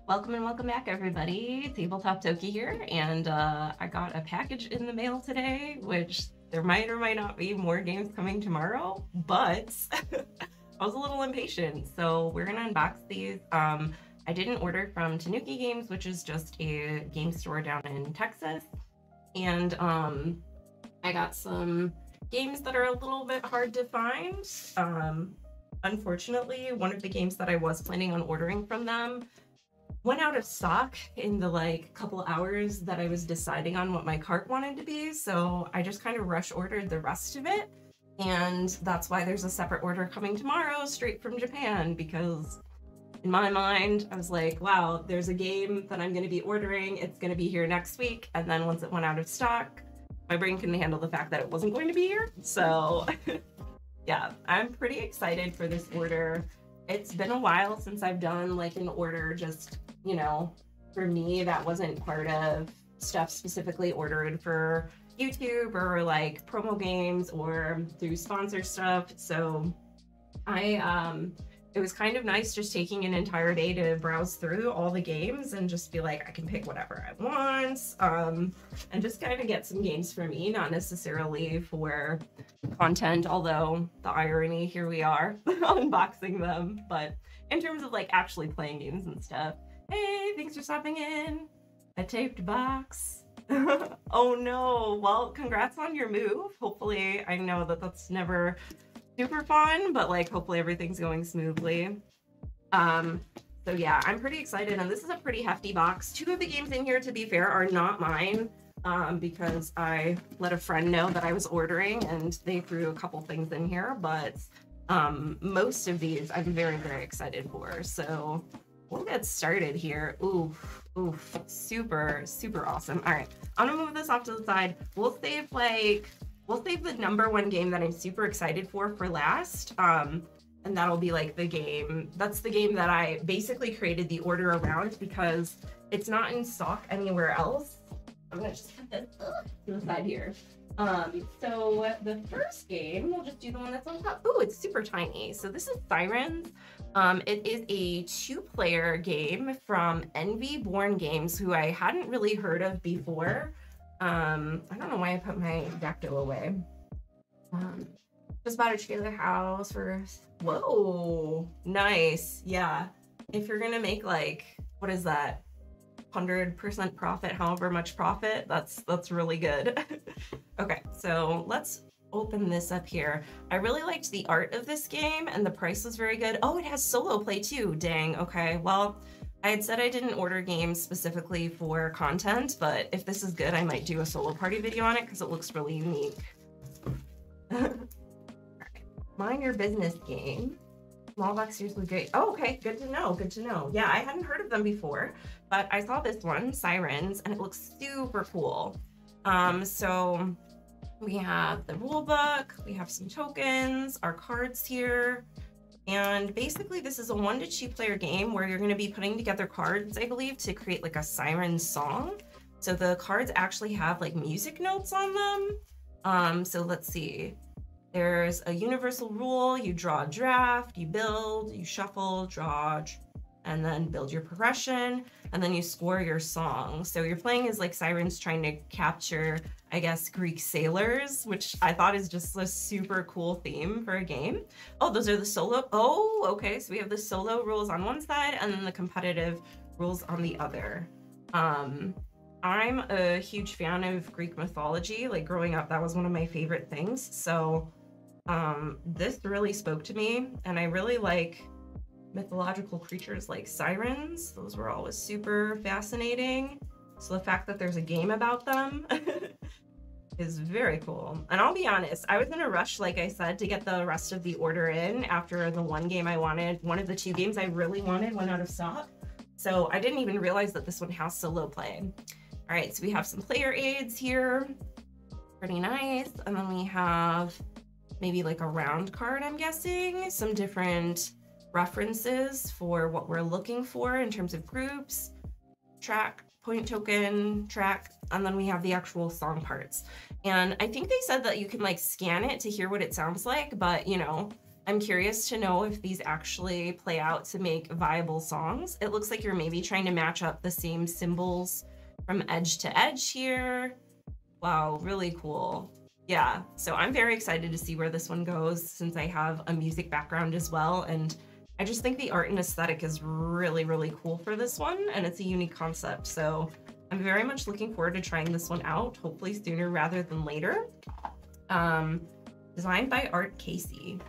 Welcome and welcome back, everybody. Tabletop Toki here, and I got a package in the mail today, which there might or might not be more games coming tomorrow, but I was a little impatient, so we're gonna unbox these. I didn't order from Tanuki Games, which is just a game store down in Texas, and I got some games that are a little bit hard to find. Unfortunately, one of the games that I was planning on ordering from them went out of stock in the couple hours that I was deciding on what my cart wanted to be, so I just kind of rush ordered the rest of it, and that's why there's a separate order coming tomorrow straight from Japan, because in my mind I was like, wow, there's a game that I'm going to be ordering, it's going to be here next week, and then once it went out of stock, my brain couldn't handle the fact that it wasn't going to be here. So yeah, I'm pretty excited for this order. It's been a while since I've done like an order just, you know, for me that wasn't part of stuff specifically ordered for YouTube or like promo games or through sponsor stuff. So it was kind of nice just taking an entire day to browse through all the games and just be like, I can pick whatever I want, and just kind of get some games for me, not necessarily for content, although the irony, here we are unboxing them, but in terms of like actually playing games and stuff. Hey, thanks for stopping in. A taped box. Oh no, well, congrats on your move. Hopefully, I know that that's never super fun, but like hopefully everything's going smoothly. So yeah, I'm pretty excited, and this is a pretty hefty box. Two of the games in here, to be fair, are not mine, because I let a friend know that I was ordering and they threw a couple things in here, but most of these I'm very, very excited for. So we'll get started here. Oof, super, super awesome. All right, I'm gonna move this off to the side. We'll save the number one game that I'm super excited for last. And that'll be like the game, that's the game that I basically created the order around because it's not in stock anywhere else. I'm gonna just put this to the side here. So the first game, we'll just do the one that's on top. Oh, it's super tiny. So this is Sirens. It is a 2-player game from Envy Born Games, who I hadn't really heard of before. I don't know why I put my Dacto away. Just bought a trailer house for, whoa, nice. Yeah, if you're gonna make like, what is that, 100% profit, however much profit, that's really good. Okay, so let's open this up here. I really liked the art of this game and the price was very good. Oh, it has solo play too. Dang. Okay, well, I had said I didn't order games specifically for content, but if this is good, I might do a solo party video on it because it looks really unique. Mind Your Business game. Small box usually great. Oh, okay, good to know, good to know. Yeah, I hadn't heard of them before, but I saw this one, Sirens, and it looks super cool. So we have the rule book, we have some tokens, our cards here, and basically this is a 1 to 2 player game where you're going to be putting together cards, I believe, to create like a siren song. So the cards actually have like music notes on them. So let's see. There's a universal rule, you draw a draft, you build, you shuffle, draw, and then build your progression, and then you score your song. So you're playing as like sirens trying to capture, I guess, Greek sailors, which I thought is just a super cool theme for a game. Oh, those are the solo. Oh, okay. So we have the solo rules on one side and then the competitive rules on the other. I'm a huge fan of Greek mythology. Like growing up, that was one of my favorite things. So this really spoke to me, and I really like mythological creatures like sirens. Those were always super fascinating. So the fact that there's a game about them is very cool. And I'll be honest, I was in a rush, like I said, to get the rest of the order in after the one game I wanted. One of the 2 games I really wanted went out of stock. So I didn't even realize that this one has solo play. All right, so we have some player aids here. Pretty nice. And then we have maybe like a round card, I'm guessing. Some different references for what we're looking for in terms of groups, track, point token, track, and then we have the actual song parts. And I think they said that you can like scan it to hear what it sounds like, but you know, I'm curious to know if these actually play out to make viable songs. It looks like you're maybe trying to match up the same symbols from edge to edge here. Wow, really cool. Yeah, so I'm very excited to see where this one goes since I have a music background as well. And I just think the art and aesthetic is really, really cool for this one. And it's a unique concept. So I'm very much looking forward to trying this one out, hopefully sooner rather than later. Designed by Art Casey.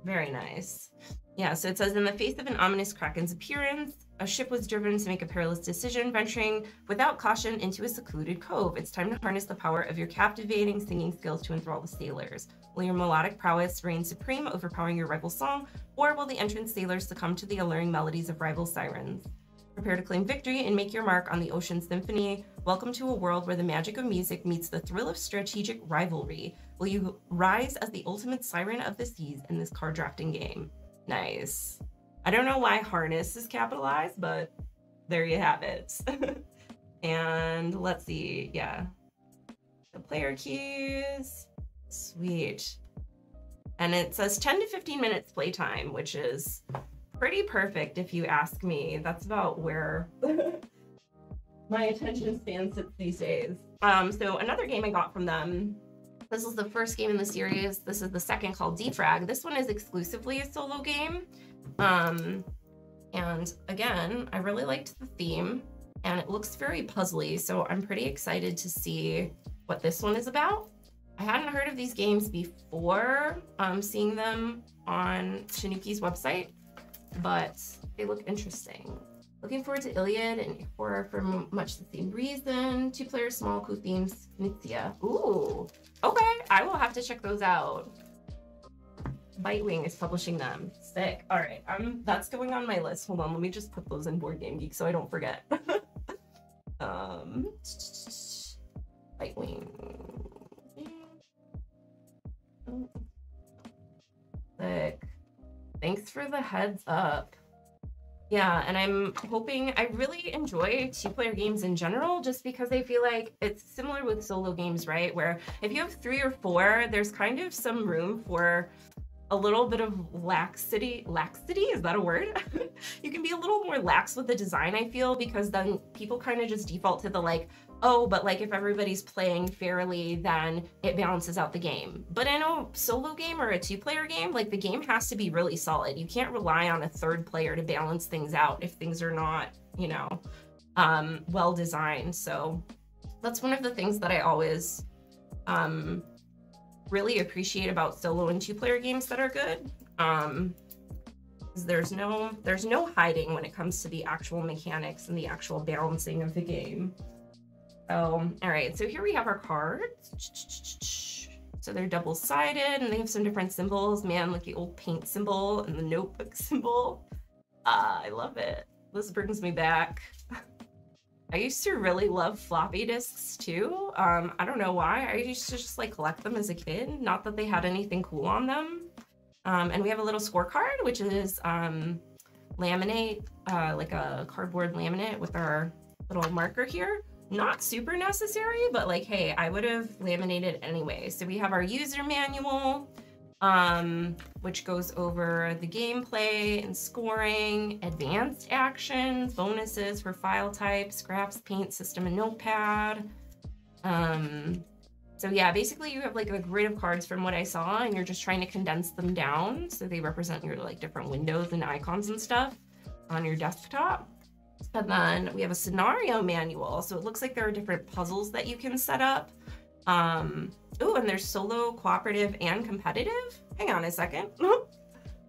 Very nice. Yeah, so it says, in the face of an ominous Kraken's appearance, a ship was driven to make a perilous decision, venturing without caution into a secluded cove. It's time to harness the power of your captivating singing skills to enthrall the sailors. Will your melodic prowess reign supreme, overpowering your rival song, or will the entrant sailors succumb to the alluring melodies of rival sirens? Prepare to claim victory and make your mark on the ocean symphony. Welcome to a world where the magic of music meets the thrill of strategic rivalry. Will you rise as the ultimate siren of the seas in this card drafting game? Nice. I don't know why harness is capitalized, but there you have it. And let's see, yeah. The player keys, sweet. And it says 10 to 15 minutes playtime, which is pretty perfect if you ask me. That's about where my attention span sits these days. So another game I got from them, this is the first game in the series. This is the second, called Defrag. This one is exclusively a solo game. And again, I really liked the theme and it looks very puzzly. So I'm pretty excited to see what this one is about. I hadn't heard of these games before seeing them on Shinuki's website, but they look interesting. Looking forward to Iliad and horror for much the same reason. 2-player small cool themes, Knizia. Ooh, okay, I will have to check those out. Bitewing is publishing them. Sick. All right, that's going on my list. Hold on, let me just put those in Board Game Geek so I don't forget. Bitewing. Sick. Thanks for the heads up. Yeah, and I'm hoping, I really enjoy 2-player games in general, just because I feel like it's similar with solo games, right? Where if you have 3 or 4, there's kind of some room for a little bit of laxity, is that a word? You can be a little more lax with the design, I feel, because then people kind of just default to the like, oh, but like if everybody's playing fairly, then it balances out the game. But in a solo game or a 2-player game, like the game has to be really solid. You can't rely on a 3rd player to balance things out if things are not, you know, well designed. So that's one of the things that I always really appreciate about solo and 2-player games that are good. There's no hiding when it comes to the actual mechanics and the actual balancing of the game. Oh, all right, so here we have our cards. So they're double-sided and they have some different symbols. Man, like the old paint symbol and the notebook symbol. I love it. This brings me back. I used to really love floppy disks too. I don't know why. I used to just like collect them as a kid. Not that they had anything cool on them. And we have a little scorecard, which is laminate, like a cardboard laminate with our little marker here. Not super necessary, but like, hey, I would have laminated anyway. So we have our user manual, which goes over the gameplay and scoring, advanced actions, bonuses for file types, graphs, paint, system, and notepad. So yeah, basically you have like a grid of cards from what I saw, and you're just trying to condense them down so they represent your like different windows and icons and stuff on your desktop. And then we have a scenario manual. So it looks like there are different puzzles that you can set up. Oh, and there's solo, cooperative, and competitive. Hang on a second.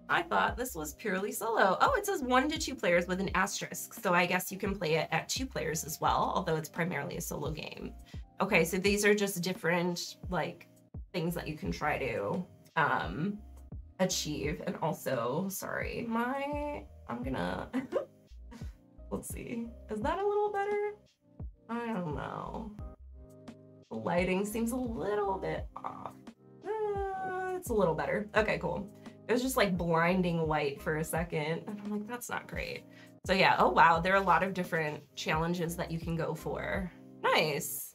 I thought this was purely solo. Oh, it says 1 to 2 players with an asterisk. So I guess you can play it at 2 players as well, although it's primarily a solo game. Okay, so these are just different like things that you can try to achieve. And also, sorry, I'm gonna let's see. Is that a little better? I don't know. The lighting seems a little bit off. It's a little better. Okay, cool. It was just like blinding white for a second. And I'm like, that's not great. So yeah, oh wow, there are a lot of different challenges that you can go for. Nice.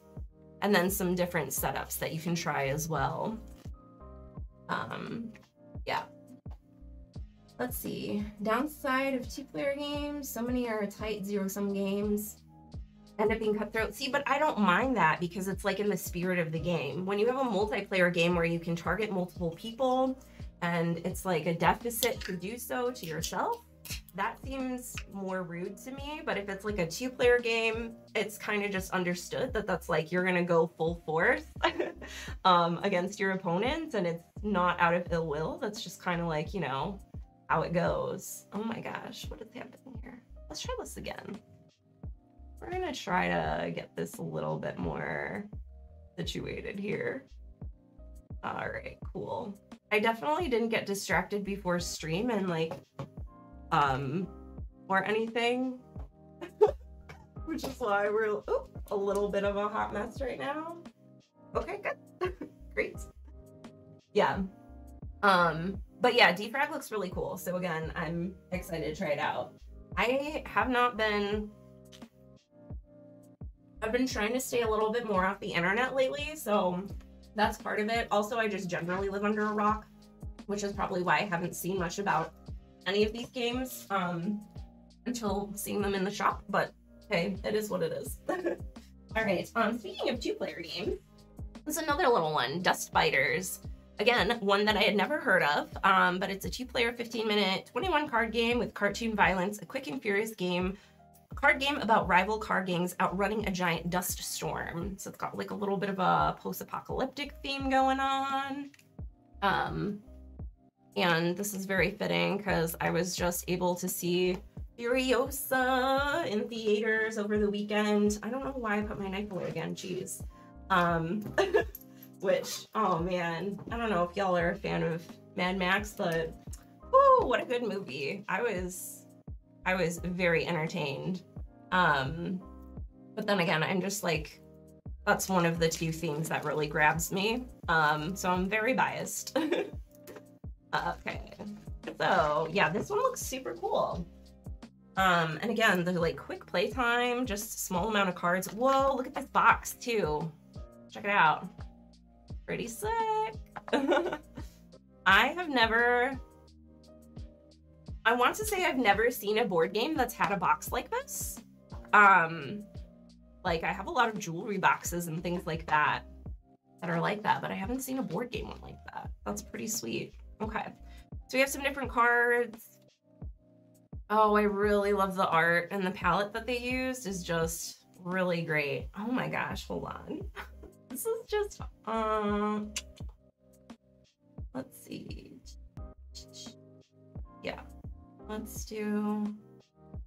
And then some different setups that you can try as well. Yeah. Let's see. Downside of two-player games. So many are tight zero-sum games. End up being cutthroat. See, but I don't mind that because it's like in the spirit of the game. When you have a multiplayer game where you can target multiple people and it's like a deficit to do so to yourself, that seems more rude to me. But if it's like a two-player game, it's kind of just understood that that's like you're gonna go full force against your opponent, and it's not out of ill will. That's just kind of like, you know, how it goes. Oh my gosh, what is happening here? Let's try this again. We're gonna try to get this a little bit more situated here. All right, cool. I definitely didn't get distracted before stream and like, or anything, which is why we're a little bit of a hot mess right now. Okay, good, great. Yeah, but yeah, defrag looks really cool. So again, I'm excited to try it out. I have not been, I've been trying to stay a little bit more off the internet lately, so that's part of it. Also, I just generally live under a rock, which is probably why I haven't seen much about any of these games until seeing them in the shop, but hey, it is what it is. All right, speaking of two-player games, there's another little one, Dust Biters. Again, one that I had never heard of, but it's a two-player 15-minute 21-card game with cartoon violence, a quick and furious game, a card game about rival card gangs outrunning a giant dust storm. So it's got like a little bit of a post-apocalyptic theme going on. And this is very fitting because I was just able to see Furiosa in theaters over the weekend. I don't know why I put my knife away again, jeez. Which, oh man, I don't know if y'all are a fan of Mad Max, but whoo, what a good movie. I was very entertained. But then again, I'm just like, that's one of the two themes that really grabs me. So I'm very biased. Okay, so yeah, this one looks super cool. And again, the like quick playtime, just a small amount of cards. Whoa, look at this box too. Check it out. Pretty sick. I want to say I've never seen a board game that's had a box like this. Like I have a lot of jewelry boxes and things like that are like that, but I haven't seen a board game one like that. That's pretty sweet. Okay, so we have some different cards. Oh, I really love the art, and the palette that they used is just really great. Oh my gosh, hold on. This is just, let's see. Yeah, let's do,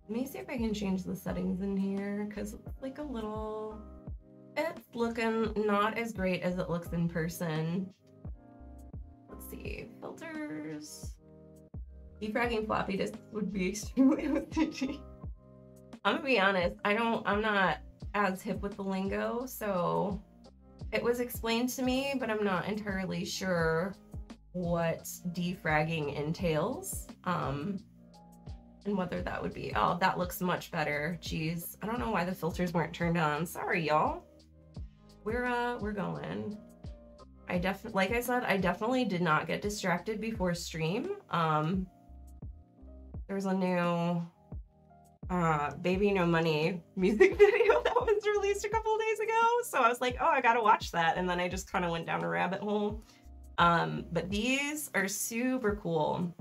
let me see if I can change the settings in here, because it's like a little, it's looking not as great as it looks in person. Let's see, filters. Defragging floppy disks would be extremely OCD. I'm gonna be honest, I'm not as hip with the lingo, so it was explained to me, but I'm not entirely sure what defragging entails, and whether that would be, oh, that looks much better. Jeez, I don't know why the filters weren't turned on. Sorry, y'all. We're going. Like I said, I definitely did not get distracted before stream. There's a new Baby No Money music video that was released a couple of days ago. So I was like, oh, I gotta watch that. And then I just kind of went down a rabbit hole. But these are super cool.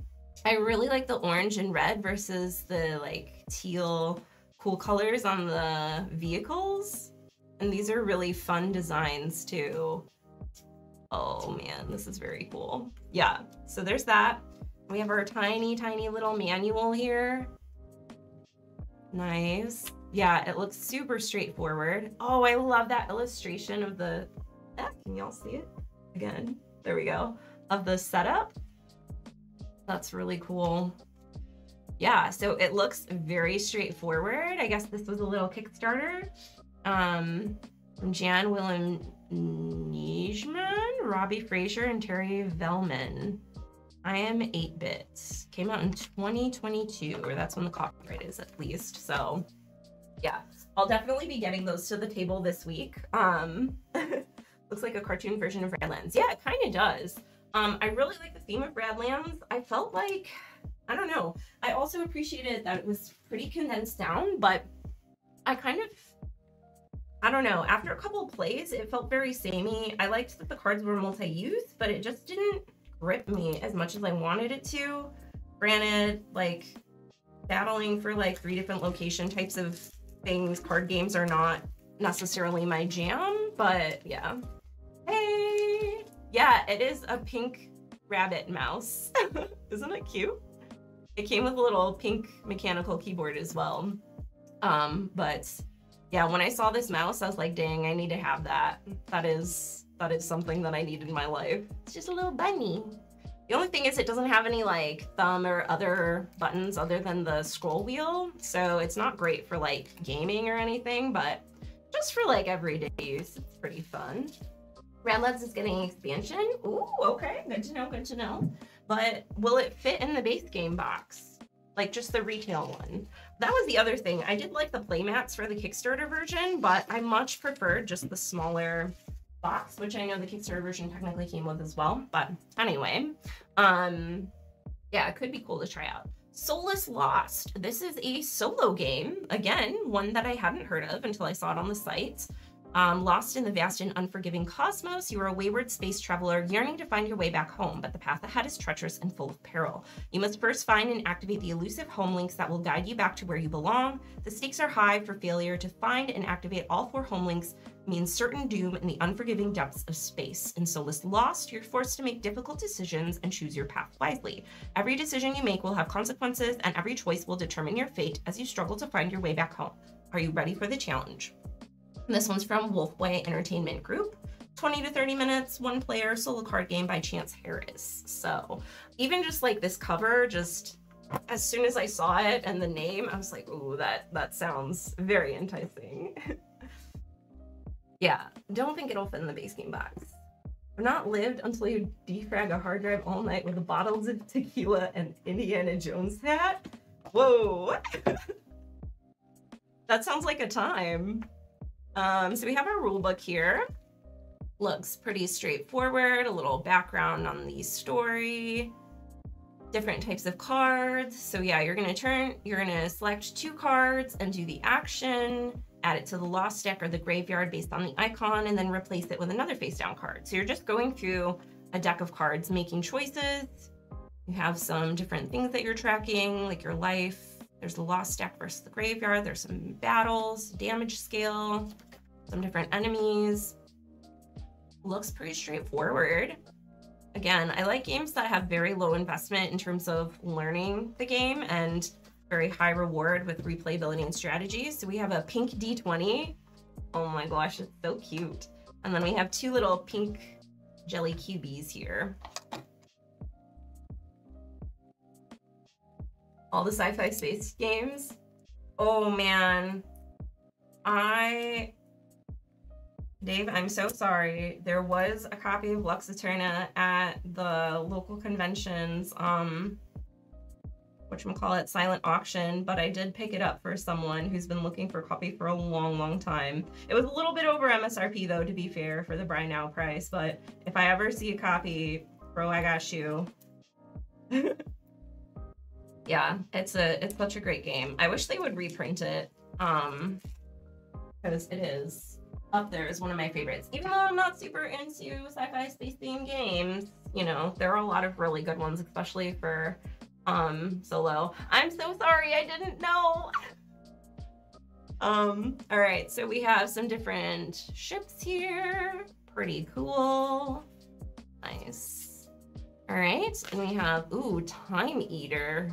I really like the orange and red versus the like teal cool colors on the vehicles. And these are really fun designs too. Oh man, this is very cool. Yeah, so there's that. We have our tiny, tiny little manual here. Nice. Yeah, it looks super straightforward. Oh, I love that illustration of the, can y'all see it? Again, there we go. Of the setup. That's really cool. Yeah, so it looks very straightforward. I guess this was a little Kickstarter. From Jan Willem Nijman, Robbie Fraser, and Terry Velman. I Am 8-Bit. Came out in 2022, or that's when the copyright is at least. So yeah, I'll definitely be getting those to the table this week. Looks like a cartoon version of Radlands. Yeah, it kind of does. I really like the theme of Radlands. I felt like, I don't know. I also appreciated that it was pretty condensed down, but I don't know. After a couple plays, it felt very samey. I liked that the cards were multi-use, but it just didn't grip me as much as I wanted it to. Granted, like, battling for like 3 different location types of things, card games are not necessarily my jam, but yeah. Hey! Yeah, it is a pink rabbit mouse. Isn't it cute? It came with a little pink mechanical keyboard as well. But yeah, when I saw this mouse, I was like, dang, I need to have that. That is something that I need in my life. It's just a little bunny. The only thing is it doesn't have any like thumb or other buttons other than the scroll wheel. So it's not great for like gaming or anything, but just for like everyday use, it's pretty fun. Radlands is getting an expansion. Ooh, okay, good to know, good to know. But will it fit in the base game box? Like just the retail one? That was the other thing. I did like the playmats for the Kickstarter version, but I much preferred just the smaller box, which I know the Kickstarter version technically came with as well. But anyway, yeah, it could be cool to try out. Soulless Lost. This is a solo game. Again, one that I hadn't heard of until I saw it on the site. Lost in the vast and unforgiving cosmos, you are a wayward space traveler yearning to find your way back home, but the path ahead is treacherous and full of peril. You must first find and activate the elusive home links that will guide you back to where you belong. The stakes are high for failure. To find and activate all 4 home links means certain doom in the unforgiving depths of space. In Soulless Lost, you're forced to make difficult decisions and choose your path wisely. Every decision you make will have consequences, and every choice will determine your fate as you struggle to find your way back home. Are you ready for the challenge? This one's from Wolfway Entertainment Group. 20 to 30 minutes, 1 player solo card game by Chance Harris. So even just like this cover, just as soon as I saw it and the name, I was like, ooh, that sounds very enticing. Yeah, don't think it'll fit in the base game box. I've not lived until you defrag a hard drive all night with bottles of tequila and Indiana Jones hat. Whoa. That sounds like a time. So we have our rule book here. Looks pretty straightforward, a little background on the story, different types of cards. So yeah, you're gonna select 2 cards and do the action, add it to the lost deck or the graveyard based on the icon, and then replace it with another face down card. So you're just going through a deck of cards, making choices. You have some different things that you're tracking, like your life. There's the lost deck versus the graveyard. There's some battles, damage scale, some different enemies. Looks pretty straightforward. Again, I like games that have very low investment in terms of learning the game and very high reward with replayability and strategy. So we have a pink D20. Oh my gosh, it's so cute. And then we have 2 little pink jelly cubies here. All the sci-fi space games. Oh man. Dave, I'm so sorry. There was a copy of Lux Eterna at the local convention's, whatchamacallit, silent auction, but I did pick it up for someone who's been looking for a copy for a long, long time. It was a little bit over MSRP though, to be fair, for the buy now price, but if I ever see a copy, bro, I got you. Yeah, it's such a great game. I wish they would reprint it, because it is up there as one of my favorites. Even though I'm not super into sci-fi space themed games, you know, there are a lot of really good ones, especially for solo. I'm so sorry, I didn't know. All right, so we have some different ships here. Pretty cool. Nice. All right, and we have, ooh, Time Eater.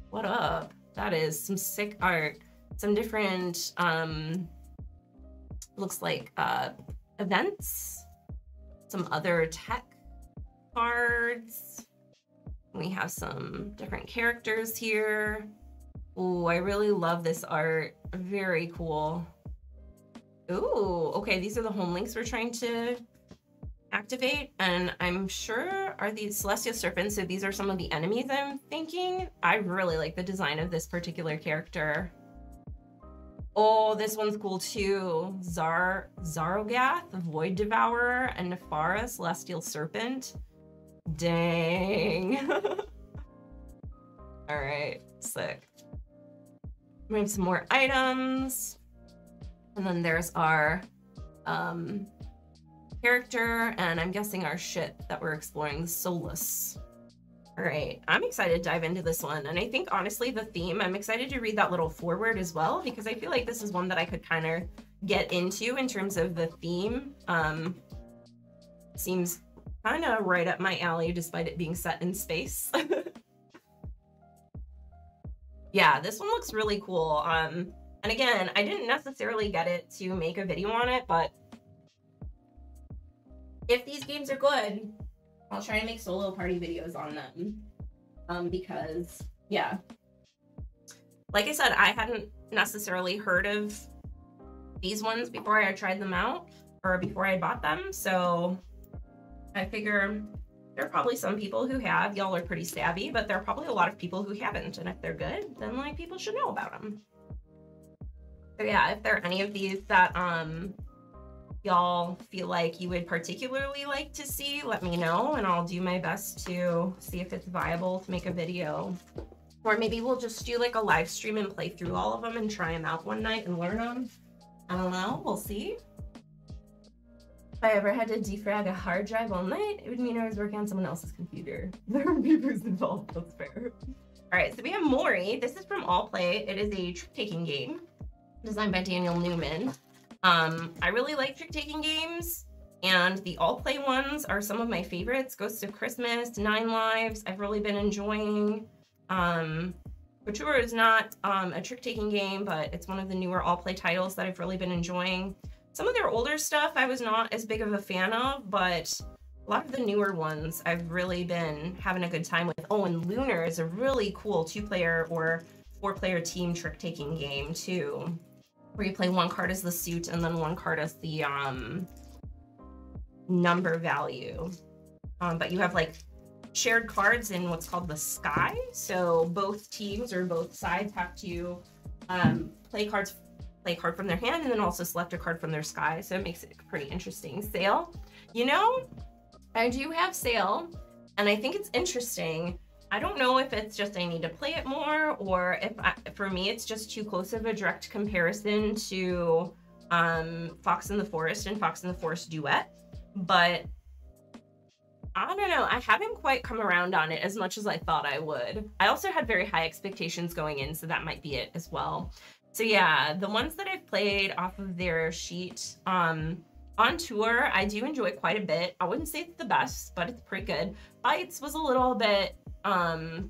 What up? That is some sick art. Some different, looks like events, some other tech cards. We have some different characters here. Ooh, I really love this art. Very cool. Ooh, okay, these are the home links we're trying to activate, and I'm sure are these Celestial Serpents, so these are some of the enemies I'm thinking. I really like the design of this particular character. Oh, this one's cool too. Zarogath, Void Devourer, and Nefara, Celestial Serpent. Dang. All right, sick. We have some more items. And then there's our character, and I'm guessing our ship that we're exploring, the Solus. All right, I'm excited to dive into this one. And I think, honestly, the theme, I'm excited to read that little foreword as well, because I feel like this is one that I could kind of get into in terms of the theme. Seems kind of right up my alley, despite it being set in space. Yeah, this one looks really cool. And again, I didn't necessarily get it to make a video on it, but if these games are good, I'll try to make solo party videos on them. Because, yeah. Like I said, I hadn't necessarily heard of these ones before I tried them out, or before I bought them, so I figure there are probably some people who have. Y'all are pretty savvy, but there are probably a lot of people who haven't, and if they're good, then like people should know about them. So yeah, if there are any of these that y'all feel like you would particularly like to see, let me know, and I'll do my best to see if it's viable to make a video. Or maybe we'll just do like a live stream and play through all of them and try them out one night and learn them. I don't know, we'll see. If I ever had to defrag a hard drive all night, it would mean I was working on someone else's computer. There would be booze involved, that's fair. All right, so we have Mori. This is from Allplay. It is a trick-taking game designed by Daniel Newman. I really like trick-taking games, and the Allplay ones are some of my favorites. Ghost of Christmas, Nine Lives, I've really been enjoying. Couture is not a trick-taking game, but it's one of the newer Allplay titles that I've really been enjoying. Some of their older stuff I was not as big of a fan of, but a lot of the newer ones I've really been having a good time with. Oh, and Lunar is a really cool 2-player or 4-player team trick-taking game too, where you play one card as the suit and then one card as the number value. But you have like shared cards in what's called the sky. So both teams or both sides have to play a card from their hand and then also select a card from their sky. So it makes it pretty interesting. Sail, you know, I do have Sail, and I think it's interesting. I don't know if it's just I need to play it more, or if for me it's just too close of a direct comparison to Fox in the Forest and Fox in the Forest Duet, but I don't know, I haven't quite come around on it as much as I thought I would. I also had very high expectations going in, so that might be it as well. So yeah, the ones that I've played off of their sheet on tour, I do enjoy quite a bit. I wouldn't say it's the best, but it's pretty good. Bites was a little bit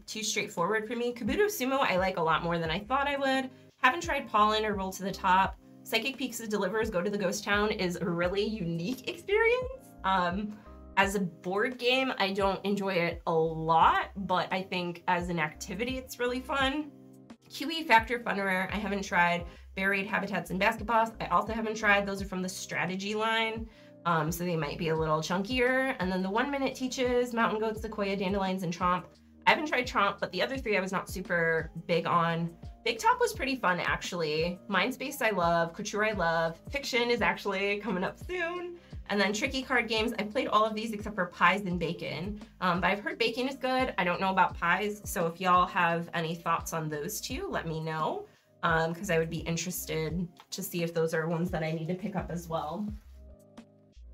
too straightforward for me. Kabuto Sumo I like a lot more than I thought I would. Haven't tried Pollen or Roll to the Top. Psychic Peaks Delivers Go to the Ghost Town is a really unique experience. As a board game, I don't enjoy it a lot, but I think as an activity, it's really fun. QE Factor Funrare, I haven't tried. Buried Habitats and Basketballs, I also haven't tried. Those are from the strategy line, so they might be a little chunkier. And then the 1 Minute Teaches, Mountain Goats, Sequoia, Dandelions, and Chomp. I haven't tried Chomp, but the other three I was not super big on. Big Top was pretty fun, actually. Mindspace I love, Couture I love. Fiction is actually coming up soon. And then Tricky Card Games, I've played all of these except for Pies and Bacon. But I've heard Bacon is good. I don't know about Pies, so if y'all have any thoughts on those two, let me know. Because I would be interested to see if those are ones that I need to pick up as well.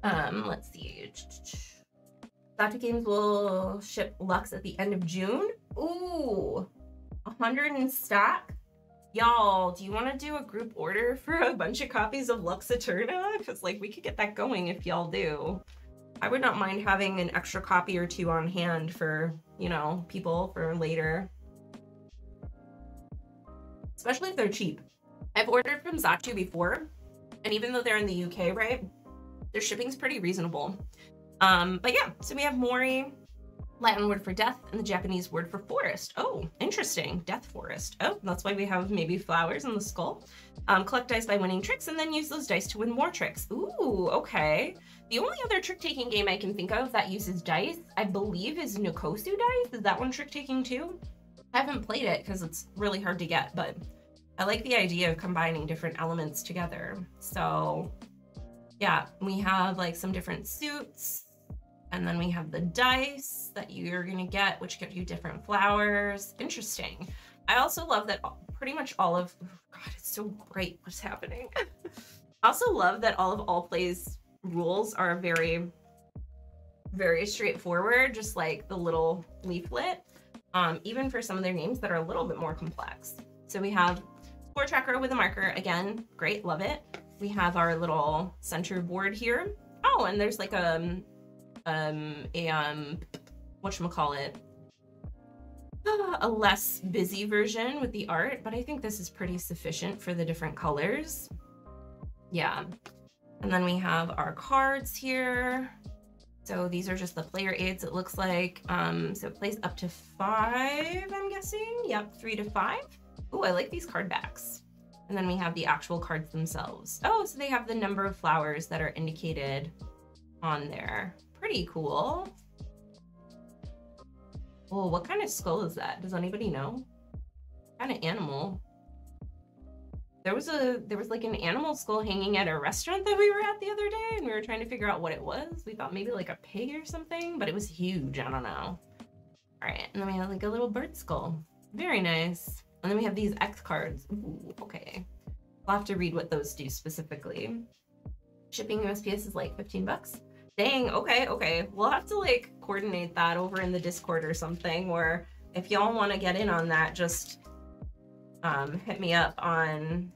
Let's see. Dr. Games will ship Lux at the end of June. Ooh, 100 in stock. Y'all, do you want to do a group order for a bunch of copies of Lux Eterna? Because, like, we could get that going if y'all do. I would not mind having an extra copy or two on hand for, you know, people for later. Especially if they're cheap. I've ordered from Zatu before, and even though they're in the UK, right, their shipping's pretty reasonable. But yeah, so we have Mori, Latin word for death, and the Japanese word for forest. Oh, interesting. Death forest. Oh, that's why we have maybe flowers in the skull. Collect dice by winning tricks, and then use those dice to win more tricks. Ooh, okay. The only other trick-taking game I can think of that uses dice, I believe, is Nikosu Dice. Is that one trick-taking too? I haven't played it because it's really hard to get, but I like the idea of combining different elements together. So yeah, we have like some different suits. And then we have the dice that you're gonna get, which give you different flowers. Interesting. I also love that pretty much all of, oh God, it's so bright, what's happening? I also love that all of Allplay's rules are very, very straightforward, just like the little leaflet, even for some of their games that are a little bit more complex. So we have score tracker with a marker, again, great, love it. We have our little center board here. Oh, and there's like whatchamacallit, a less busy version with the art, but I think this is pretty sufficient for the different colors. Yeah. And then we have our cards here. So these are just the player aids, it looks like. So it plays up to 5, I'm guessing. Yep, 3 to 5. Oh, I like these card backs. And then we have the actual cards themselves. Oh, so they have the number of flowers that are indicated on there. Pretty cool. Oh, what kind of skull is that? Does anybody know? What kind of animal? There was like an animal skull hanging at a restaurant that we were at the other day, and we were trying to figure out what it was. We thought maybe like a pig or something, but it was huge. I don't know. All right, and then we have like a little bird skull. Very nice. And then we have these X cards. Ooh, okay. I'll have to read what those do specifically. Shipping USPS is like 15 bucks. Dang, okay. We'll have to like coordinate that over in the Discord or something, or if y'all want to get in on that, just hit me up on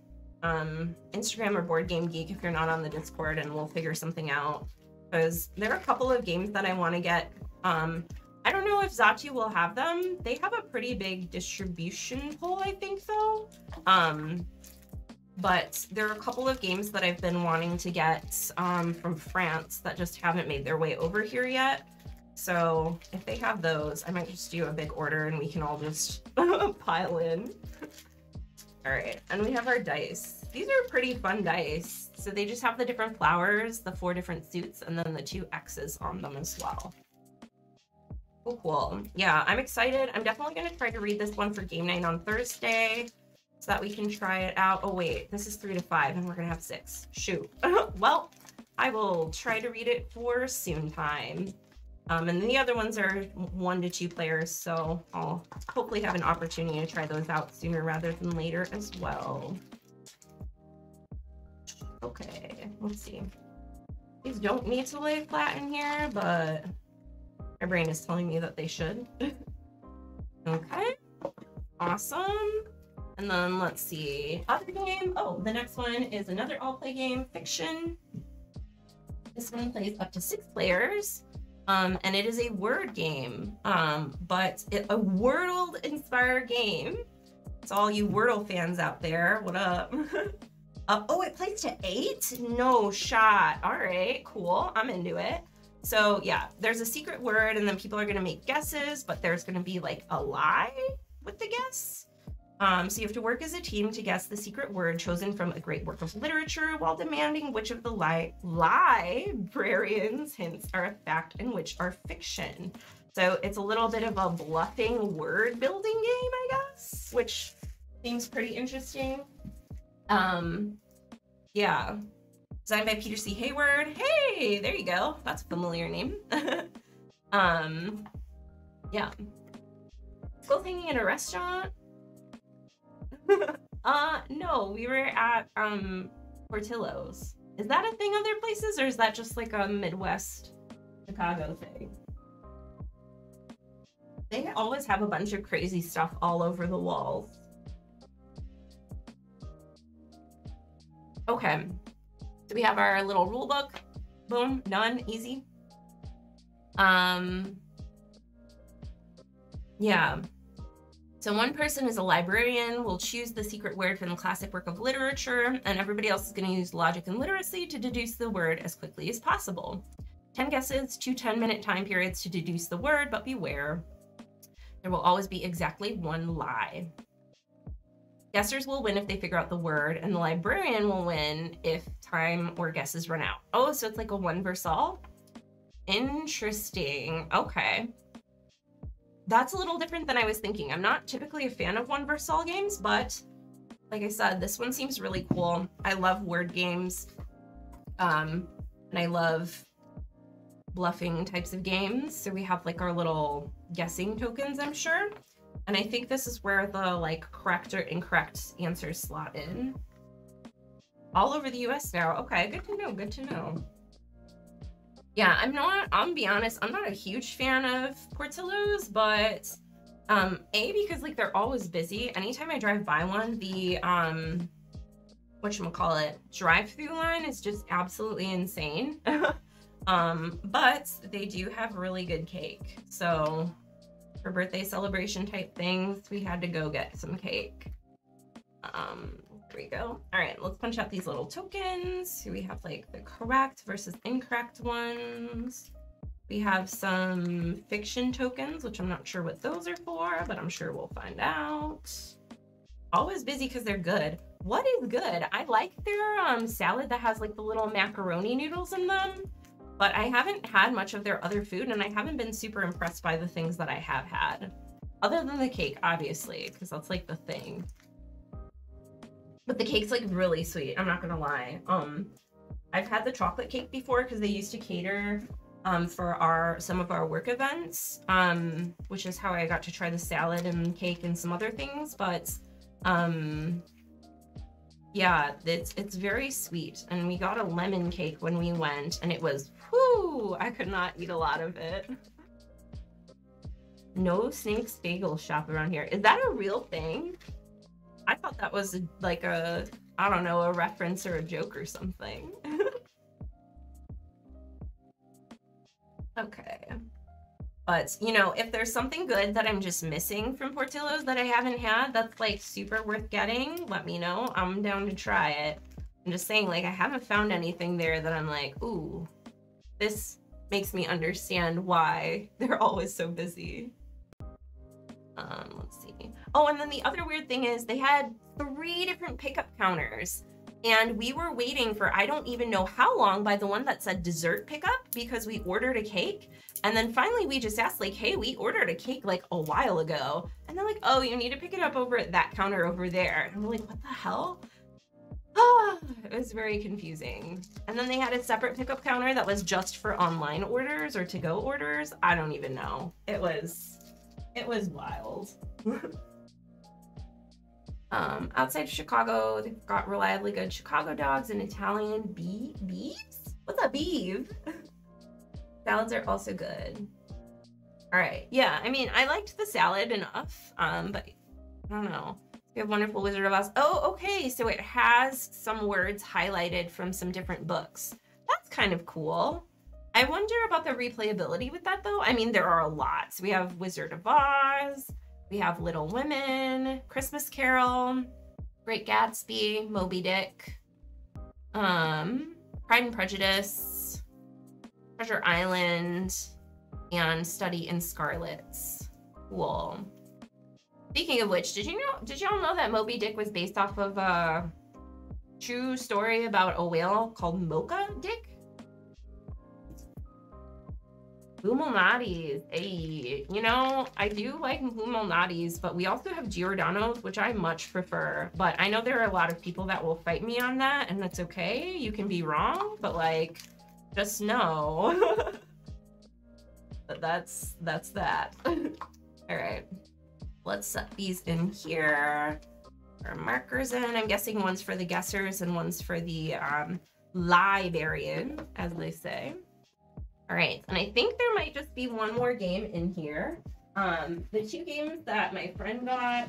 Instagram or Board Game Geek if you're not on the Discord, and we'll figure something out. Because there are a couple of games that I want to get. I don't know if Zatu will have them. They have a pretty big distribution pool, I think, though. But there are a couple of games that I've been wanting to get from France that just haven't made their way over here yet. So if they have those, I might just do a big order and we can all just pile in. All right, and we have our dice. These are pretty fun dice. So they just have the different flowers, the 4 different suits, and then the 2 X's on them as well. Cool. Yeah, I'm excited. I'm definitely going to try to read this one for game night on Thursday, so that we can try it out. Oh wait, this is 3 to 5 and we're gonna have 6. Shoot. Well, I will try to read it for soon time. And then the other ones are 1 to 2 players, so I'll hopefully have an opportunity to try those out sooner rather than later as well. Okay, let's see. These don't need to lay flat in here, but my brain is telling me that they should. Okay, awesome. And then let's see, other game. Oh, the next one is another Allplay game, Fiction. This one plays up to 6 players, and it is a word game, but a Wordle-inspired game. It's all you Wordle fans out there. What up? Oh, it plays to 8? No shot. All right, cool. I'm into it. So yeah, there's a secret word, and then people are gonna make guesses, but there's gonna be like a lie with the guess. So you have to work as a team to guess the secret word chosen from a great work of literature while demanding which of the librarian's hints are a fact and which are fiction. So it's a little bit of a bluffing word building game, I guess, which seems pretty interesting. Yeah. Designed by Peter C. Hayward. Hey, there you go. That's a familiar name. Yeah. Still hanging in a restaurant? No, we were at Portillo's. Is that a thing other places, or is that just like a Midwest Chicago thing? They always have a bunch of crazy stuff all over the walls. Okay, so we have our little rule book. Boom, done, easy. Yeah. So one person is a librarian, will choose the secret word from the classic work of literature, and everybody else is going to use logic and literacy to deduce the word as quickly as possible. 10 guesses, 2 10-minute time periods to deduce the word, but beware, there will always be exactly 1 lie. Guessers will win if they figure out the word, and the librarian will win if time or guesses run out. Oh, so it's like a 1 versus all? Interesting. Okay. That's a little different than I was thinking. I'm not typically a fan of 1 versus all games, but like I said, this one seems really cool. I love word games, and I love bluffing types of games. So we have like our little guessing tokens, I'm sure. And I think this is where the like correct or incorrect answers slot in. All over the US now. Okay, good to know, good to know. Yeah, I'll be honest, I'm not a huge fan of Portillo's, but A, because like they're always busy. Anytime I drive by one, the whatchamacallit, drive-through line is just absolutely insane. But they do have really good cake. So for birthday celebration type things, we had to go get some cake. Here we go. All right, let's punch out these little tokens. Here we have like the correct versus incorrect ones. We have some fiction tokens, which I'm not sure what those are for, but I'm sure we'll find out. Always busy because they're good. What is good? I like their salad that has like the little macaroni noodles in them, but I haven't had much of their other food, and I haven't been super impressed by the things that I have had. Other than the cake, obviously, because that's like the thing. But the cake's like really sweet, I'm not gonna lie. I've had the chocolate cake before because they used to cater for some of our work events, which is how I got to try the salad and cake and some other things. But yeah, it's very sweet. And we got a lemon cake when we went, and it was, whoo, I could not eat a lot of it. No Snakes Bagel Shop around here. Is that a real thing? I thought that was like a, I don't know, a reference or a joke or something. Okay. But, you know, if there's something good that I'm just missing from Portillo's that I haven't had that's like super worth getting, let me know. I'm down to try it. I'm just saying, like, I haven't found anything there that I'm like, ooh, this makes me understand why they're always so busy. Let's see. Oh, and then the other weird thing is they had 3 different pickup counters, and we were waiting for I don't even know how long by the one that said dessert pickup because we ordered a cake. And then finally we just asked like, hey, we ordered a cake like a while ago. And they're like, oh, you need to pick it up over at that counter over there. And we're like, what the hell? Ah, it was very confusing. And then they had a separate pickup counter that was just for online orders or to-go orders. I don't even know. It was wild. Outside of Chicago, they've got reliably good Chicago dogs and Italian beeves? What's a beef? Salads are also good. All right, yeah, I mean, I liked the salad enough, but I don't know. We have Wonderful Wizard of Oz. Oh, okay, so it has some words highlighted from some different books. That's kind of cool. I wonder about the replayability with that though. I mean, there are a lot. So we have Wizard of Oz, we have Little Women, Christmas Carol, Great Gatsby, Moby Dick, Pride and Prejudice, Treasure Island, and Study in Scarlet's. Cool. Speaking of which, did y'all know that Moby Dick was based off of a true story about a whale called Mocha Dick? Humalnati's, hey, you know, I do like Humalnati's, but we also have Giordano's, which I much prefer. But I know there are a lot of people that will fight me on that, and that's okay. You can be wrong, but like, just know that that's that. All right, let's set these in here. Our markers in. I'm guessing one's for the guessers and one's for the librarian, as they say. All right, and I think there might just be one more game in here. The 2 games that my friend got,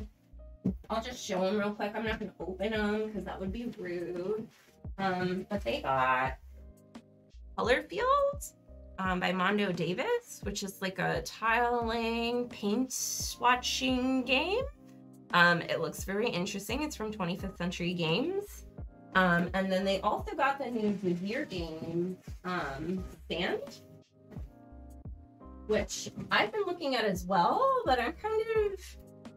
I'll just show them real quick. I'm not gonna open them because that would be rude. But they got Color Field by Mondo Davis, which is like a tiling, paint swatching game. It looks very interesting. It's from 25th Century Games. And then they also got the new Devere game, Sand, which I've been looking at as well, but I'm kind of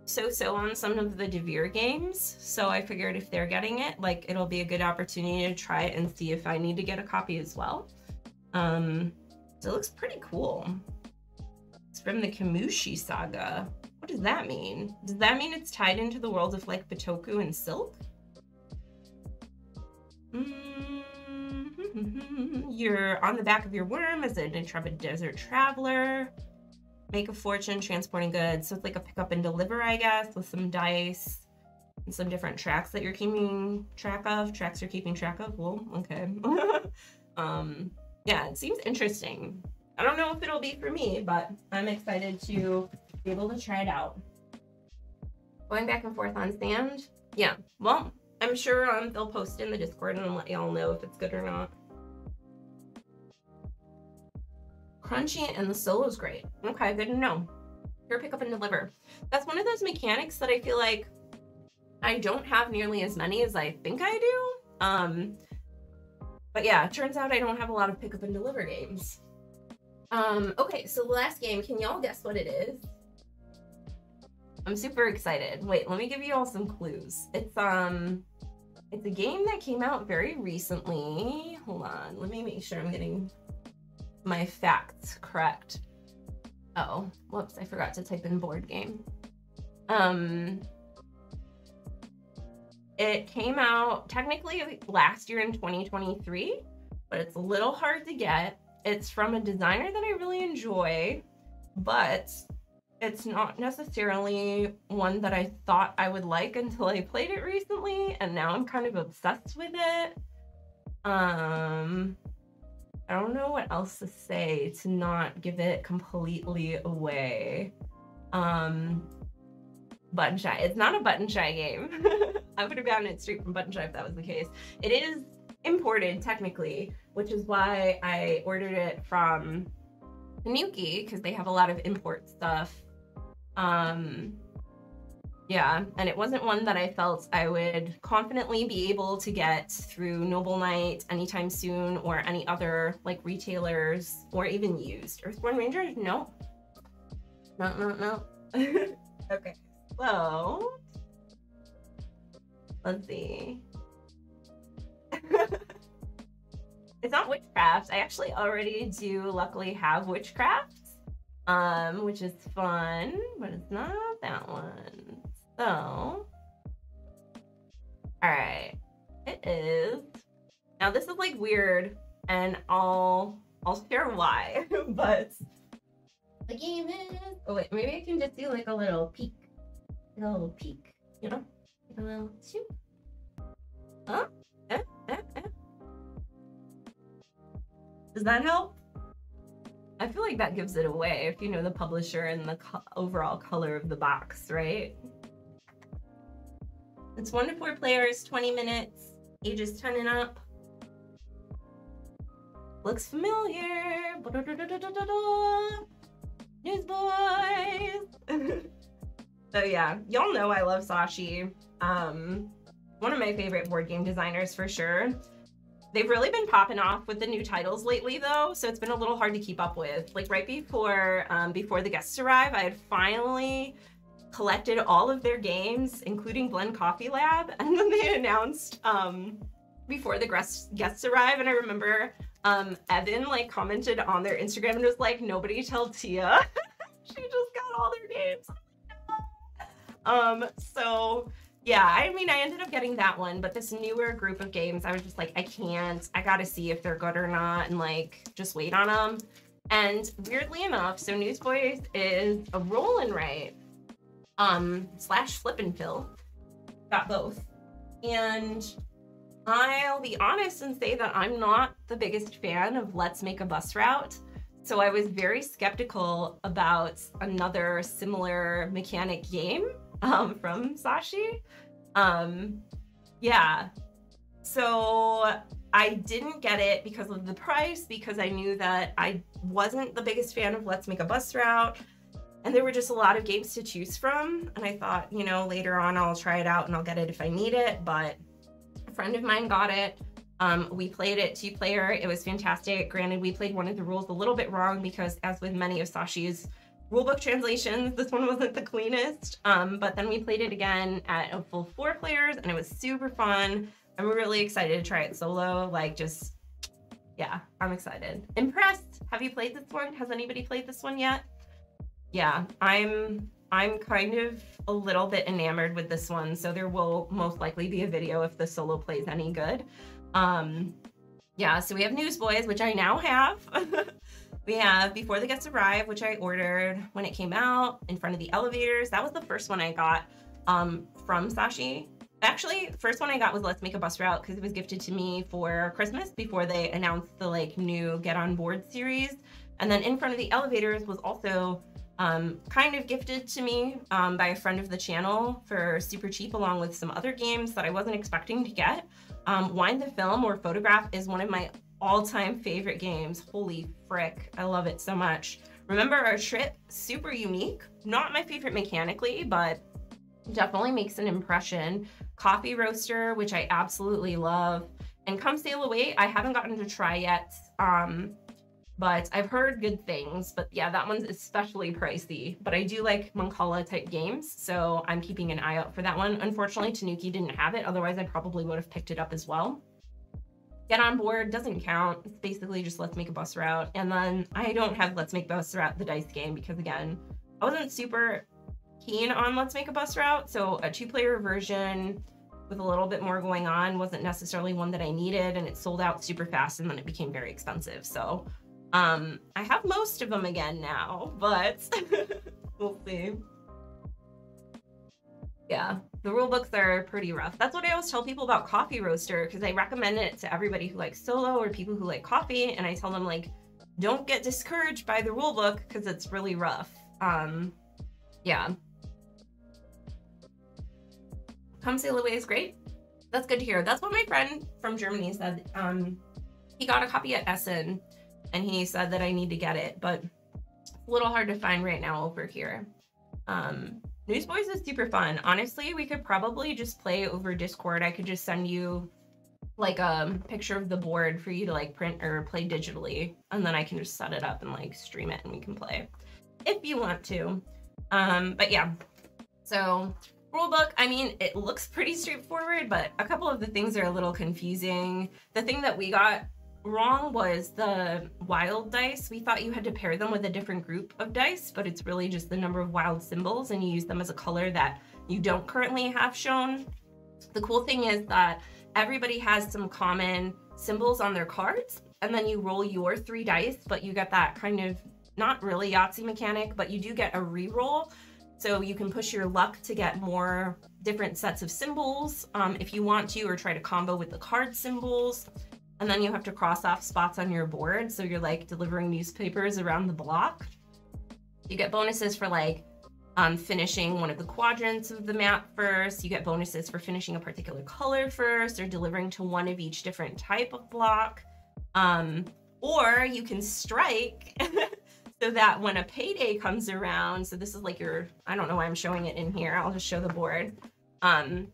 so-so on some of the Devere games. So I figured if they're getting it, like, it'll be a good opportunity to try it and see if I need to get a copy as well. So it looks pretty cool. It's from the Kamushi Saga. What does that mean? Does that mean it's tied into the world of like Bitoku and Silk? You're on the back of your worm as an intrepid desert traveler. Make a fortune transporting goods. So it's like a pick up and deliver, I guess, with some dice and some different tracks that you're keeping track of. Tracks you're keeping track of. Well, okay. Yeah, it seems interesting. I don't know if it'll be for me, but I'm excited to be able to try it out. Going back and forth on sand. Yeah, well, I'm sure they'll post in the Discord and let y'all know if it's good or not. Crunchy and the solo's great. Okay, good to know. Here, pick up and deliver. That's one of those mechanics that I feel like I don't have nearly as many as I think I do. But yeah, it turns out I don't have a lot of pick up and deliver games. Okay, so the last game, can y'all guess what it is? I'm super excited. Wait, let me give you all some clues. It's a game that came out very recently. Hold on, let me make sure I'm getting my facts correct. Oh, whoops, I forgot to type in board game. It came out technically last year in 2023, but it's a little hard to get. It's from a designer that I really enjoy, but it's not necessarily one that I thought I would like until I played it recently, and now I'm kind of obsessed with it. I don't know what else to say to not give it completely away. Button Shy. It's not a Button Shy game. I would have gotten it straight from Button Shy if that was the case. It is imported technically, which is why I ordered it from Tanuki, because they have a lot of import stuff. Yeah, and it wasn't one that I felt I would confidently be able to get through Noble Knight anytime soon, or any other like retailers, or even used. Earthborn Rangers? No. No. Okay, so let's see. It's not Witchcraft. I actually already do luckily have Witchcraft, which is fun, but it's not that one. So, all right, it is. Now this is like weird, and I'll share why, but the game is, oh wait, maybe I can just do like a little peek, you know, like a little shoot. Huh? Does that help? I feel like that gives it away if you know the publisher and the overall color of the box, right? It's 1 to 4 players, 20 minutes, ages 10 and up. Looks familiar. Newsboys. So yeah, y'all know I love Sashi. One of my favorite board game designers for sure. They've really been popping off with the new titles lately though, so it's been a little hard to keep up with. Like right before the guests arrive, I had finally collected all of their games, including Blend Coffee Lab, and then they announced before the guests arrive, and I remember Evan like commented on their Instagram and was like, nobody tell Tia. She just got all their games. So yeah, I mean, I ended up getting that one, but this newer group of games, I was just like, I gotta see if they're good or not, and like, just wait on them. And weirdly enough, so Newsboys is a roll and write, / flip and fill. Got both. And I'll be honest and say that I'm not the biggest fan of Let's Make a Bus Route. So I was very skeptical about another similar mechanic game from Sashi. Yeah, so I didn't get it because of the price, because I knew that I wasn't the biggest fan of Let's Make a Bus Route, and there were just a lot of games to choose from, and I thought, you know, later on I'll try it out and I'll get it if I need it. But a friend of mine got it. We played it 2-player. It was fantastic. Granted, we played one of the rules a little bit wrong because, as with many of Sashi's rulebook translations, this one wasn't the cleanest. But then we played it again at a full 4 players, and it was super fun. I'm really excited to try it solo. Like, just, yeah, I'm excited. Impressed. Have you played this one? Has anybody played this one yet? Yeah, I'm kind of a little bit enamored with this one, so there will most likely be a video if the solo plays any good. Yeah, Yeah, so we have Newsboys, which I now have. We have Before the Guests Arrive, which I ordered when it came out, In Front of the Elevators. That was the first one I got from Sashi. Actually, the first one I got was Let's Make a Bus Route because it was gifted to me for Christmas before they announced the like new Get On Board series. And then In Front of the Elevators was also kind of gifted to me by a friend of the channel for super cheap, along with some other games that I wasn't expecting to get. Wind the Film or Photograph is one of my all-time favorite games. Holy frick, I love it so much. Remember Our Trip, super unique. Not my favorite mechanically, but definitely makes an impression. Coffee Roaster, which I absolutely love. And Come Sail Away, I haven't gotten to try yet, but I've heard good things. But yeah, that one's especially pricey. But I do like Mancala type games, so I'm keeping an eye out for that one. Unfortunately, Tanuki didn't have it, otherwise I probably would have picked it up as well. Get On Board doesn't count. It's basically just Let's Make a Bus Route. And then I don't have Let's Make a Bus Route, the dice game, because again, I wasn't super keen on Let's Make a Bus Route. So a 2-player version with a little bit more going on wasn't necessarily one that I needed, and it sold out super fast and then it became very expensive. So I have most of them again now, but we'll see. Yeah, the rule books are pretty rough. That's what I always tell people about Coffee Roaster, because I recommend it to everybody who likes solo or people who like coffee, and I tell them like, don't get discouraged by the rule book because it's really rough. Yeah. Come Sail Away is great. That's good to hear. That's what my friend from Germany said. He got a copy at Essen, and he said that I need to get it, but it's a little hard to find right now over here. Newsboys is super fun. Honestly, we could probably just play over Discord. I could just send you like a picture of the board for you to like print or play digitally, and then I can just set it up and like stream it and we can play if you want to. But yeah, so rulebook, I mean, it looks pretty straightforward, but a couple of the things are a little confusing. The thing that we got wrong was the wild dice. We thought you had to pair them with a different group of dice, but it's really just the number of wild symbols, and you use them as a color that you don't currently have shown. The cool thing is that everybody has some common symbols on their cards, and then you roll your 3 dice, but you get that kind of, not really Yahtzee mechanic, but you do get a re-roll. So you can push your luck to get more different sets of symbols if you want to, or try to combo with the card symbols. And then you have to cross off spots on your board, so you're like delivering newspapers around the block. You get bonuses for like finishing one of the quadrants of the map first. You get bonuses for finishing a particular color first, or delivering to one of each different type of block. Or you can strike so that when a payday comes around, so this is like your, I don't know why I'm showing it in here, I'll just show the board. So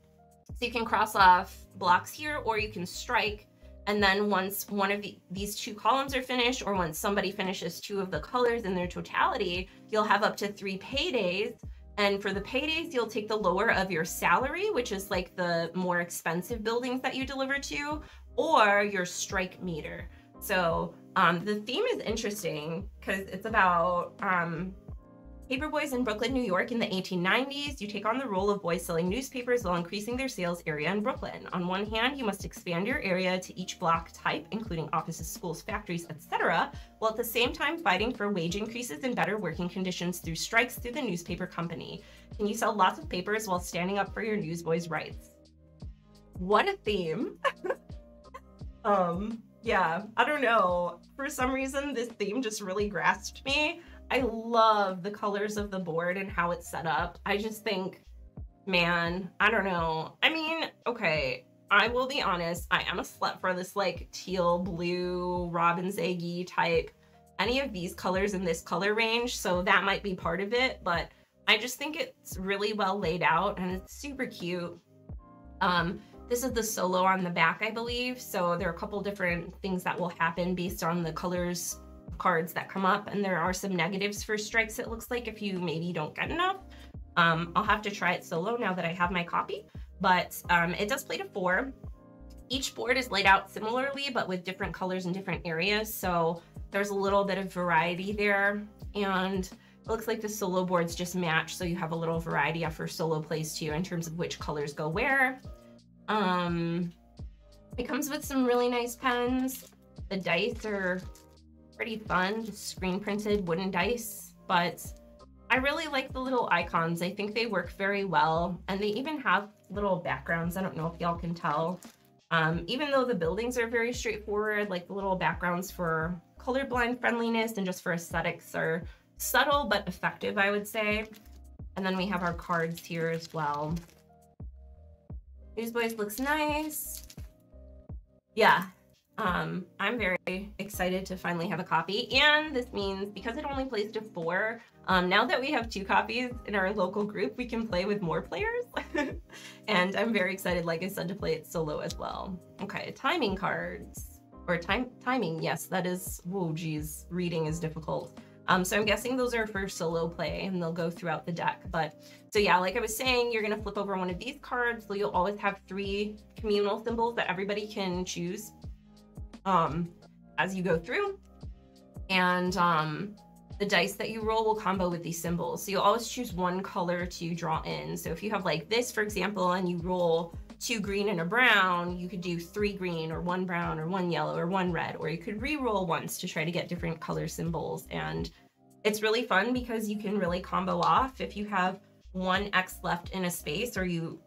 you can cross off blocks here, or you can strike. And then once one of these 2 columns are finished, or once somebody finishes 2 of the colors in their totality, you'll have up to 3 paydays. And for the paydays, you'll take the lower of your salary, which is like the more expensive buildings that you deliver to, or your strike meter. So the theme is interesting because it's about paperboys in Brooklyn, New York in the 1890s. You take on the role of boys selling newspapers while increasing their sales area in Brooklyn. On one hand, you must expand your area to each block type, including offices, schools, factories, etc., while at the same time fighting for wage increases and better working conditions through strikes through the newspaper company. Can you sell lots of papers while standing up for your newsboys' rights? What a theme. Yeah, I don't know. For some reason, this theme just really grasped me. I love the colors of the board and how it's set up. I just think, man, I don't know. I mean, okay, I will be honest. I am a slut for this like teal, blue, robin's eggy type. Any of these colors in this color range, so that might be part of it, but I just think it's really well laid out and it's super cute. This is the solo on the back, I believe. So there are a couple different things that will happen based on the colors cards that come up, and there are some negatives for strikes, it looks like, if you maybe don't get enough. I'll have to try it solo now that I have my copy, but it does play to 4. Each board is laid out similarly, but with different colors in different areas, so there's a little bit of variety there, and it looks like the solo boards just match, so you have a little variety for solo plays too in terms of which colors go where. It comes with some really nice pens. The dice are pretty fun, just screen printed wooden dice, but I really like the little icons. I think they work very well, and they even have little backgrounds. I don't know if y'all can tell. Even though the buildings are very straightforward, like the little backgrounds for colorblind friendliness and just for aesthetics are subtle but effective, I would say. And then we have our cards here as well. Newsboys looks nice. Yeah, I'm very excited to finally have a copy, and this means because it only plays to 4, now that we have 2 copies in our local group, we can play with more players. And I'm very excited, like I said, to play it solo as well. Okay, timing cards, or timing, yes, that is, whoa, geez, reading is difficult. So I'm guessing those are for solo play and they'll go throughout the deck. But so yeah, like I was saying, you're gonna flip over one of these cards, so you'll always have 3 communal symbols that everybody can choose as you go through. And the dice that you roll will combo with these symbols. So you'll always choose one color to draw in. So if you have like this, for example, and you roll 2 green and a brown, you could do 3 green or 1 brown or 1 yellow or 1 red, or you could re-roll once to try to get different color symbols. And it's really fun because you can really combo off. If you have 1 X left in a space, or you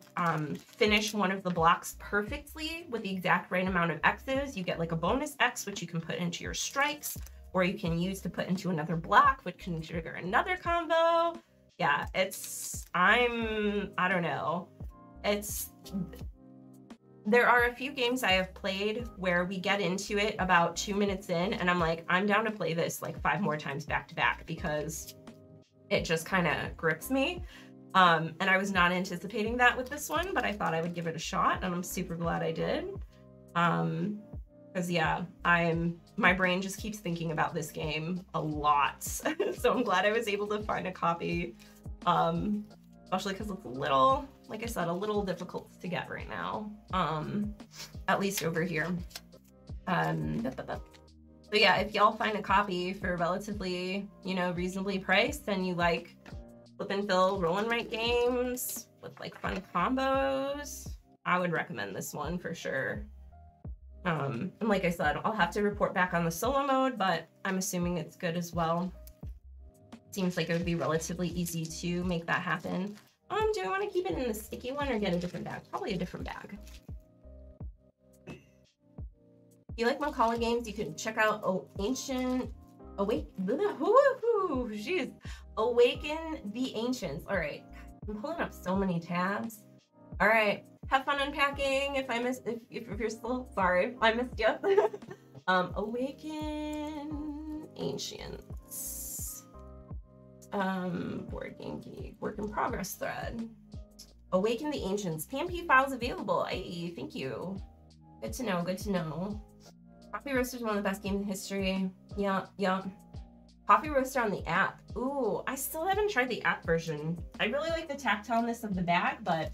finish one of the blocks perfectly with the exact right amount of X's, you get like a bonus X, which you can put into your strikes, or you can use to put into another block, which can trigger another combo. Yeah, I don't know. There are a few games I have played where we get into it about 2 minutes in, and I'm like, I'm down to play this like 5 more times back to back because it just kind of grips me. And I was not anticipating that with this one, but I thought I would give it a shot, and I'm super glad I did. Because yeah, my brain just keeps thinking about this game a lot. So I'm glad I was able to find a copy, especially because it's a little, like I said, a little difficult to get right now, at least over here. So yeah, if y'all find a copy for relatively, reasonably priced, and you like flip and fill roll and write games with like fun combos, I would recommend this one for sure. And like I said, I'll have to report back on the solo mode, but I'm assuming it's good as well. Seems like it would be relatively easy to make that happen. Do I want to keep it in the sticky one or get a different bag? Probably a different bag. If you like Macaulay games, you can check out Awaken the Ancients. All right, I'm pulling up so many tabs. All right, have fun unpacking. If you're still, sorry, I missed you. Awaken Ancients. Board Game Geek, work in progress thread. Awaken the Ancients. PMP files available. Thank you. Good to know, good to know. Coffee Roaster is one of the best games in history. Yeah. Coffee Roaster on the app. Ooh, I still haven't tried the app version. I really like the tactileness of the bag, but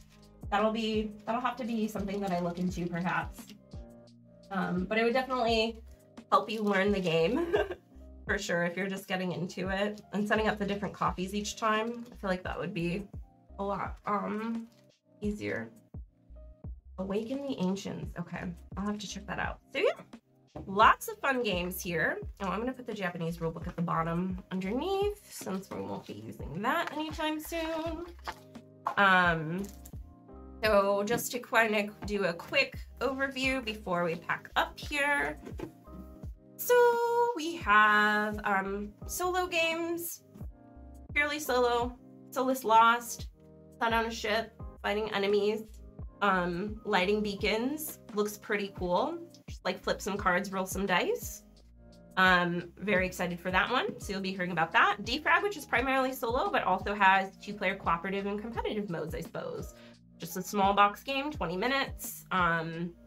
that'll have to be something that I look into perhaps. But it would definitely help you learn the game for sure if you're just getting into it, and setting up the different coffees each time. I feel like that would be a lot easier. Awaken the Ancients. Okay, I'll have to check that out. So yeah, lots of fun games here. Oh, I'm gonna put the Japanese rulebook at the bottom underneath since we won't be using that anytime soon. So just to kind of do a quick overview before we pack up here. So we have solo games, purely solo, Solus Lost, Sun on a Ship, fighting enemies, lighting beacons, looks pretty cool. Just like flip some cards, roll some dice. Very excited for that one, so you'll be hearing about that. Defrag, which is primarily solo, but also has 2-player cooperative and competitive modes, I suppose. Just a small box game, 20 minutes,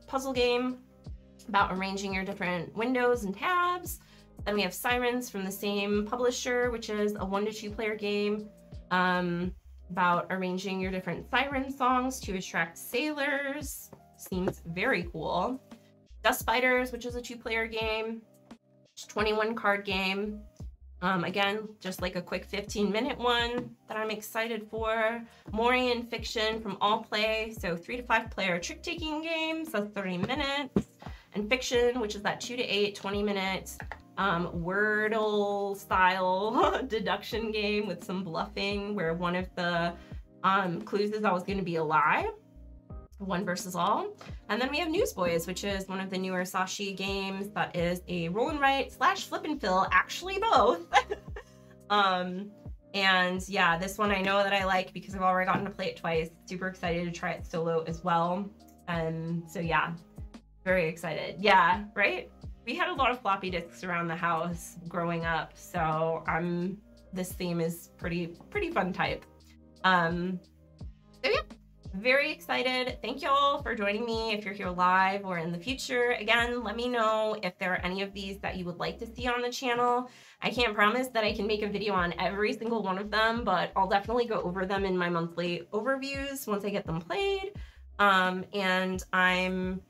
puzzle game about arranging your different windows and tabs. Then we have Sirens from the same publisher, which is a 1 to 2 player game about arranging your different siren songs to attract sailors. Seems very cool. Dust Fighters, which is a 2-player game, 21 card game. Again, just like a quick 15-minute one that I'm excited for. Morian Fiction from All Play, so 3 to 5 player trick-taking games, so 30 minutes. and Fiction, which is that 2 to 8, 20-minute Wordle style deduction game with some bluffing, where one of the clues is always going to be a lie. One versus all. And then we have Newsboys, which is one of the newer Sashi games that is a roll and write / flip and fill, actually both. And yeah, this one I know that I like because I've already gotten to play it twice. Super excited to try it solo as well. So yeah, very excited. Yeah, right? We had a lot of floppy disks around the house growing up, so this theme is pretty fun type. So yeah, very excited. Thank y'all for joining me if you're here live or in the future. Again, let me know if there are any of these that you would like to see on the channel. I can't promise that I can make a video on every single one of them, but I'll definitely go over them in my monthly overviews once I get them played. And I'm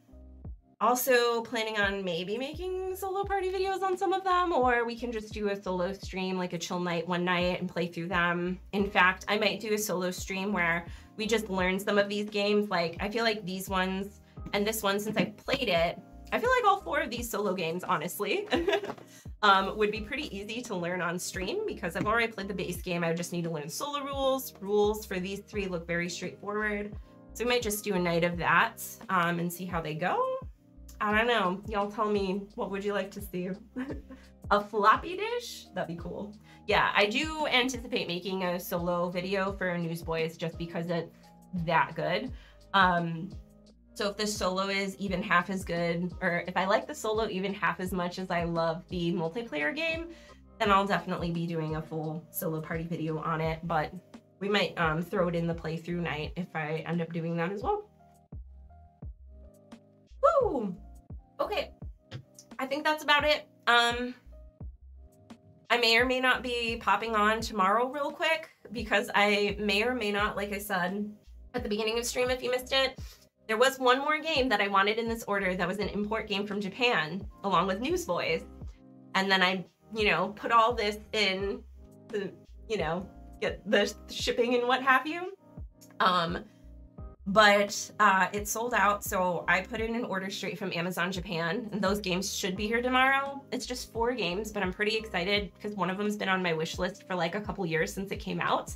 also planning on maybe making solo party videos on some of them, or we can just do a solo stream, like a chill night one night and play through them. In fact, I might do a solo stream where we just learn some of these games. Like, I feel like these ones and this one, since I've played it, I feel like all 4 of these solo games, honestly, would be pretty easy to learn on stream because I've already played the base game. I just need to learn solo rules. Rules for these 3 look very straightforward. So we might just do a night of that and see how they go. I don't know. Y'all tell me, what would you like to see? A floppy dish? That'd be cool. Yeah, I do anticipate making a solo video for Newsboys just because it's that good. So if the solo is even half as good, or if I like the solo even half as much as I love the multiplayer game, then I'll definitely be doing a full solo party video on it. But we might throw it in the playthrough night if I end up doing that as well. Woo! Okay, I think that's about it. I may or may not be popping on tomorrow real quick because I may or may not, like I said at the beginning of stream if you missed it, there was one more game that I wanted in this order that was an import game from Japan along with Newsboys. And then I, put all this in to, get the shipping and what have you. But it sold out, so I put in an order straight from Amazon Japan, and those games should be here tomorrow. It's just 4 games, but I'm pretty excited because one of them's been on my wish list for like a couple years since it came out,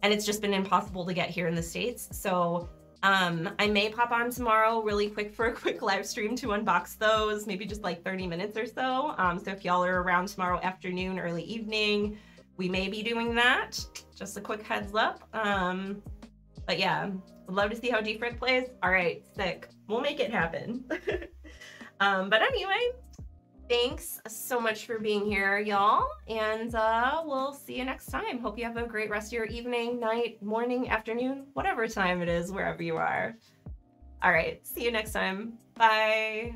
and it's just been impossible to get here in the States. So I may pop on tomorrow really quick for a quick live stream to unbox those, maybe just like 30 minutes or so. So if y'all are around tomorrow afternoon, early evening, we may be doing that. Just a quick heads up. But yeah, would love to see how Defrick plays. All right, sick. We'll make it happen. But anyway, thanks so much for being here, y'all. And we'll see you next time. Hope you have a great rest of your evening, night, morning, afternoon, whatever time it is, wherever you are. All right, see you next time. Bye.